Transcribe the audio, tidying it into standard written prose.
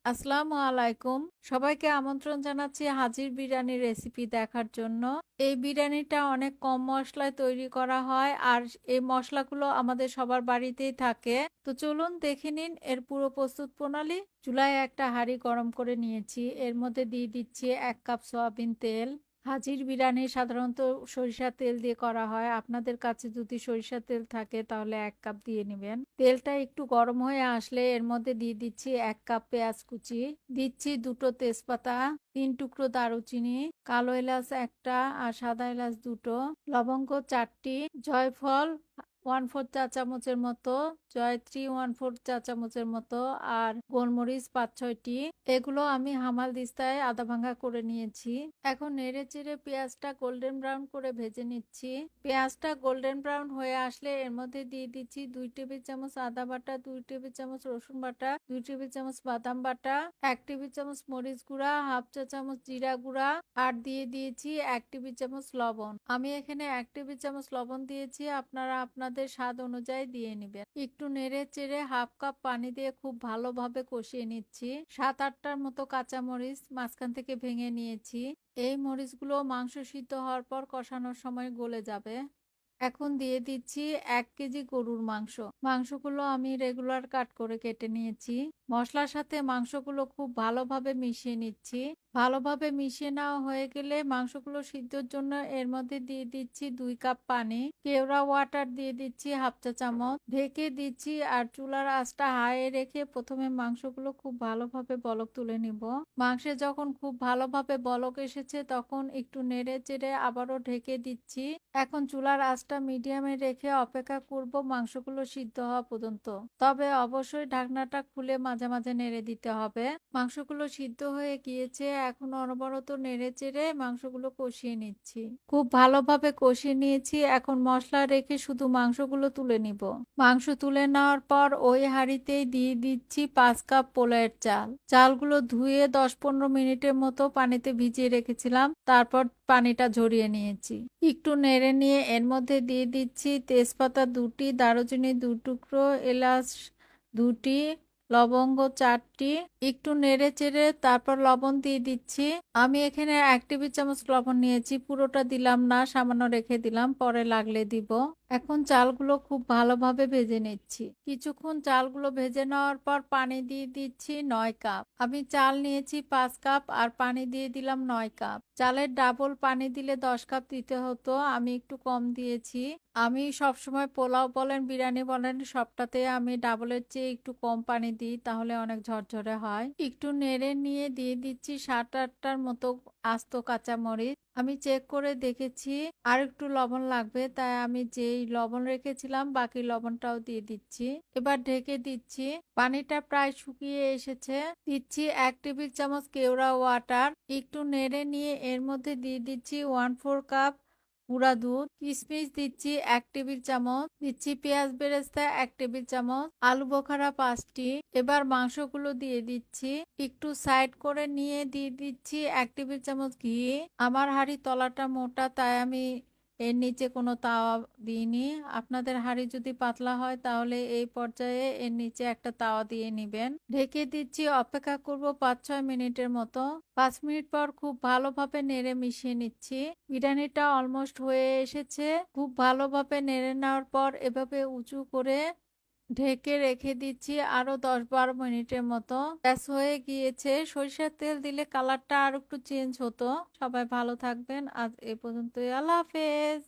আসসালামু আলাইকুম। সবাইকে আমন্ত্রণ জানাচ্ছি হাজির বিরিয়ানির রেসিপি দেখার জন্য। এই বিরিয়ানিটা অনেক কম মসলায় তৈরি করা হয় আর এই মসলাগুলো আমাদের সবার বাড়িতেই থাকে। তো চলুন দেখে নিন এর পুরো প্রস্তুত প্রণালী। চুলায় একটা হাঁড়ি গরম করে নিয়েছি। এর মধ্যে দিয়ে দিচ্ছি ১ কাপ সয়াবিন তেল। হাজির বিরিয়ানি সাধারণত সরিষার তেল দিয়ে করা হয়। আপনাদের কাছে যদি সরিষার তেল থাকে তাহলে ১ কাপ দিয়ে নিবেন। তেলটা একটু গরম হয়ে আসলে এর মধ্যে দিয়ে দিচ্ছি ১ কাপ পেঁয়াজ কুচি, দিচ্ছি ২ টো তেজপাতা, ৩ টুকরো দারুচিনি, কালো এলাচ ১ টা আর সাদা এলাচ ২ টো, লবঙ্গ ৪ টি, জয়ফল 1/4 চা চামচের মতো, জয়ত্রী 1/4 চা চামচের মতো আর গোলমরিচ ৫-৬ টি। এগুলো আমি হামালদিস্তায় আধা ভাঙা করে নিয়েছি। এখন নেড়েচেড়ে পেঁয়াজটা গোল্ডেন ব্রাউন করে ভেজে নিচ্ছি। পেঁয়াজটা গোল্ডেন ব্রাউন হয়ে আসলে এর মধ্যে দিয়ে দিচ্ছি ২ টেবিল চামচ আদা বাটা, ২ টেবিল চামচ রসুন বাটা, ২ টেবিল চামচ বাদাম বাটা, ১ টেবিল চামচ মরিচ গুঁড়া, হাফ চা চামচ জিরা গুঁড়া আর দিয়ে দিয়েছি ১ টেবিল চামচ লবণ। আমি এখানে ১ টেবিল চামচ লবণ দিয়েছি, আপনারা আপনাদের স্বাদ অনুযায়ী দিয়ে নিবেন। একটু নেড়ে চেড়ে হাফ কাপ পানি দিয়ে খুব ভালোভাবে কষিয়ে নিচ্ছি। ৭-৮টার মতো কাঁচামরিচ মাঝখান থেকে ভেঙে নিয়েছি। এই মরিচগুলো মাংস সিদ্ধ হওয়ার পর কষানোর সময় গলে যাবে। এখন দিয়ে দিচ্ছি ১ কেজি গরুর মাংস। মাংসগুলো আমি রেগুলার কাট করে কেটে নিয়েছি। মসলার সাথে মাংসগুলো খুব ভালোভাবে মিশিয়ে নিচ্ছি। ভালোভাবে মিশিয়ে নেওয়া হয়ে গেলে মাংসগুলো সিদ্ধর জন্য এর মধ্যে দিয়ে দিচ্ছি ২ কাপ পানি। কেওড়া ওয়াটার দিয়ে দিচ্ছি হাফ চা চামচ। ঢেকে দিচ্ছি আর চুলার আঁচটা হাইয়ে রেখে প্রথমে মাংসগুলো খুব ভালোভাবে বলক তুলে নিব। মাংসে যখন খুব ভালোভাবে বলক এসেছে তখন একটু নেড়ে চেড়ে আবারও ঢেকে দিচ্ছি। এখন চুলার আঁচটা মিডিয়ামে রেখে অপেক্ষা করব মাংসগুলো সিদ্ধ হওয়া পর্যন্ত। তবে অবশ্যই ঢাকনাটা খুলে মাঝে মাঝে নেড়ে দিতে হবে। মাংসগুলো সিদ্ধ হয়ে গিয়েছে, এখন অনবরত নেড়ে চেড়ে মাংসগুলো কষিয়ে নিচ্ছি। খুব ভালোভাবে কষিয়ে নিয়েছি, এখন মশলা রেখে শুধু মাংসগুলো তুলে নিব। মাংস তুলে নেওয়ার পর ওই হাঁড়িতেই দিয়ে দিচ্ছি ৫ কাপ পোলাওয়ের চাল। চালগুলো ধুয়ে ১০-১৫ মিনিটের মতো পানিতে ভিজিয়ে রেখেছিলাম, তারপর পানিটা ঝরিয়ে নিয়েছি। একটু নেড়ে নিয়ে এর মধ্যে দিয়ে দিচ্ছি তেজপাতা ২টি, দারুচিনি ২ টুকরো, এলাচ ২টি, লবঙ্গ ৪টি। একটু নেড়ে চেড়ে তারপর লবণ দিয়ে দিচ্ছি। আমি এখানে ১ টেবিল চামচ লবণ নিয়েছি, পুরোটা দিলাম না, সামান্য রেখে দিলাম, পরে লাগলে দিব। এখন চালগুলো খুব ভালোভাবে ভেজে নিচ্ছি। কিছুক্ষণ চালগুলো ভেজে নেওয়ার পর পানি দিয়ে দিচ্ছি ৯ কাপ। আমি চাল নিয়েছি ৫ কাপ আর পানি দিয়ে দিলাম ৯ কাপ। চালের ডাবল পানি দিলে ১০ কাপ দিতে হতো, আমি একটু কম দিয়েছি। আমি সবসময় পোলাও বলেন বিরিয়ানি বলেন সবটাতে আমি ডাবলের চেয়ে একটু কম পানি দিই, তাহলে অনেক ঝরঝরে হয়। একটু নেড়ে নিয়ে দিয়ে দিচ্ছি ৭-৮টার মতো আস্ত কাঁচামরিচ। আমি চেক করে দেখেছি আর একটু লবণ লাগবে, তাই আমি যেই লবণ রেখেছিলাম বাকি লবণটাও দিয়ে দিচ্ছি। এবার ঢেকে দিচ্ছি। পানিটা প্রায় শুকিয়ে এসেছে। দিচ্ছি ১ টেবিল চামচ কেওড়া ওয়াটার। একটু নেড়ে নিয়ে এর মধ্যে দিয়ে দিচ্ছি 1/4 কাপ গুঁড়া দুধ। কিশমিশ দিচ্ছি ১ টেবিল চামচ। দিচ্ছি পেঁয়াজ বেরেস্তা ১ টেবিল চামচ। আলু বোখারা ৫টি। এবার মাংসগুলো দিয়ে দিচ্ছি। একটু সাইড করে নিয়ে দিয়ে দিচ্ছি ১ টেবিল চামচ ঘি। আমার হাঁড়ির তলাটা মোটা, তাই আমি এর নিচে কোনো তাওয়া দিইনি। আপনাদের হাঁড়ি যদি পাতলা হয় তাহলে এই পর্যায়ে এর নিচে একটা তাওয়া দিয়ে নিবেন। ঢেকে দিচ্ছি, অপেক্ষা করব ৫-৬ মিনিটের মতো। ৫ মিনিট পর খুব ভালোভাবে নেড়ে মিশিয়ে নিচ্ছি। বিরিয়ানিটা অলমোস্ট হয়ে এসেছে। খুব ভালোভাবে নেড়ে নেওয়ার পর এভাবে উঁচু করে ঢেকে রেখে দিচ্ছি আরো ১০-১২ মিনিটের মতো। ব্যাস হয়ে গিয়েছে। সরিষার তেল দিলে কালারটা আর একটু চেঞ্জ হতো। সবাই ভালো থাকবেন। আজ এ পর্যন্তই। আল্লাহ হাফেজ।